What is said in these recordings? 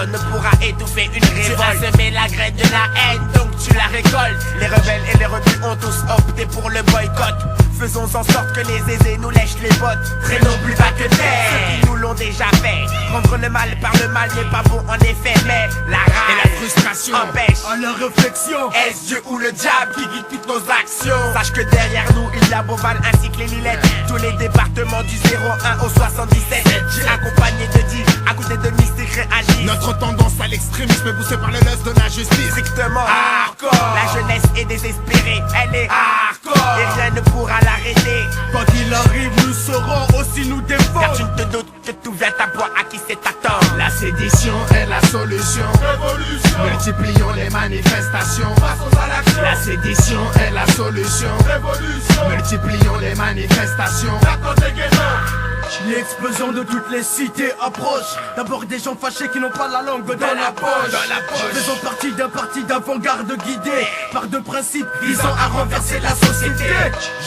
personne ne pourra étouffer une révolte. Tu as semé la graine de la haine, donc tu la récoltes. Les rebelles et les rebus ont tous opté pour le boycott. Faisons en sorte que les aisés nous lèchent les bottes. Traînons plus bas que terre, ceux qui nous l'ont déjà fait. Prendre le mal par le mal n'est pas bon en effet, mais la rage et la frustration empêche à la réflexion. Est-ce Dieu ou le diable qui guide toutes nos actions? Sache que derrière nous il y a Beauval ainsi que les Lilettes. Tous les départements du 01 au 77. Accompagné de 10, à côté de Mystique réagit. Notre tendance à l'extrémisme est poussée par le lust de la justice. Strictement hardcore. La jeunesse est désespérée, elle est hardcore. Et rien ne pourra l'arrêter. Quand il arrive, nous saurons aussi nous défendre. Car tu ne te doutes que tout vient à point à qui c'est attendre. La sédition est la solution. Révolution. Multiplions les manifestations. Passons à l'action. La sédition est la solution. Révolution. Multiplions les manifestations. L'explosion de toutes les cités approche. D'abord des gens fâchés qui n'ont pas la langue dans la poche. Faisons partie d'un parti d'avant-garde guidé par deux principes visant à renverser la société.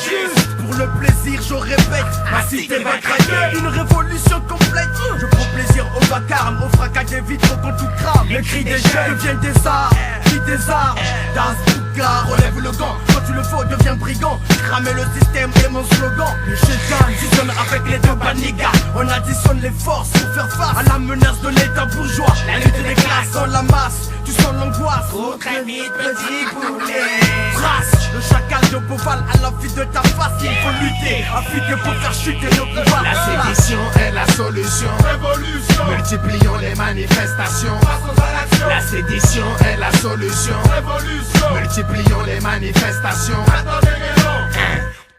Juste pour le plaisir, je répète, ma cité va craquer. Une révolution complète. Je prends plaisir au vacarme, au fracas des vitres quand tout crame. Le cri des jeunes devient des arts, qui des armes. Das Bouka, relève le gant. Quand tu le faut, deviens brigand. Cramer le système est mon slogan. Le chétan fusionne avec les deux banigas. On additionne les forces pour faire face à la menace de l'état bourgeois. La lutte des classes dans la masse, tu sens l'angoisse. Trop très vite, petit poulet. Trace le chacal de Beauval à la vie de ta face. Il faut lutter, affûter pour faire chuter le pouvoir. La sédition est la solution. Révolution. Multiplions les manifestations. Passons à l'action. La sédition est la solution. Révolution. Multiplions les manifestations. Attendez,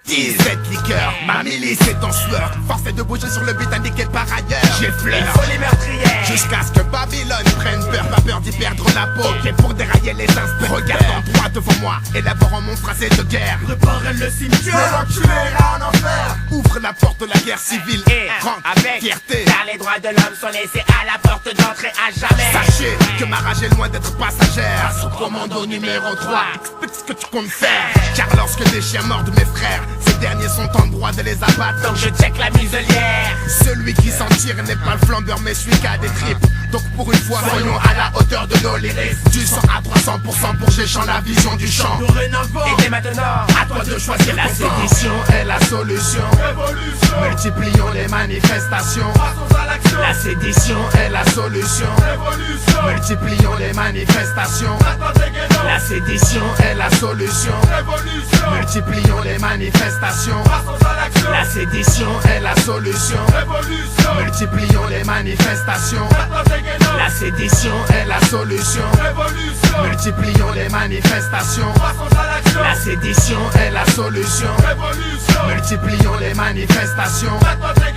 17 liqueurs, ma milice est en sueur. Force est de bouger sur le but indiqué par ailleurs. J'effleure Il faut les meurtrières. jusqu'à ce que Babylone prenne peur. Pas peur d'y perdre la peau. Et pour dérailler les instants, regarde en droit devant moi, élaborant mon phrasé de guerre. préparez le cimetière. L'enculé là en enfer. Ouvre la porte de la guerre civile Et rentre avec fierté. car les droits de l'homme sont laissés à la porte d'entrée à jamais. Sachez que ma rage est loin d'être passagère. Sous commando numéro 3, explique ce que tu comptes faire. Car lorsque des chiens mordent mes frères, ces derniers sont en droit de les abattre. Donc je check la muselière. Celui qui s'en tire n'est pas le flambeur mais celui qui a des tripes. Donc pour une fois soyons à la hauteur de nos lyrics. Du 100 à 300% pour Géchant la vision du champ. Dorénavant. Et dès maintenant, À toi de choisir la sédition est la solution. Révolution. Multiplions les manifestations. Passons à l'action. La sédition est la solution. Révolution. Multiplions les manifestations. Attendez, La sédition est la solution. Révolution. Multiplions les manifestations. Passons à l'action. La sédition est la solution. Révolution. Multiplions les manifestations. Attendez, La sédition est la solution. Révolution. Multiplions les manifestations. Passons à l'action. La sédition est la solution. Révolution. Multiplions les manifestations. Attendez,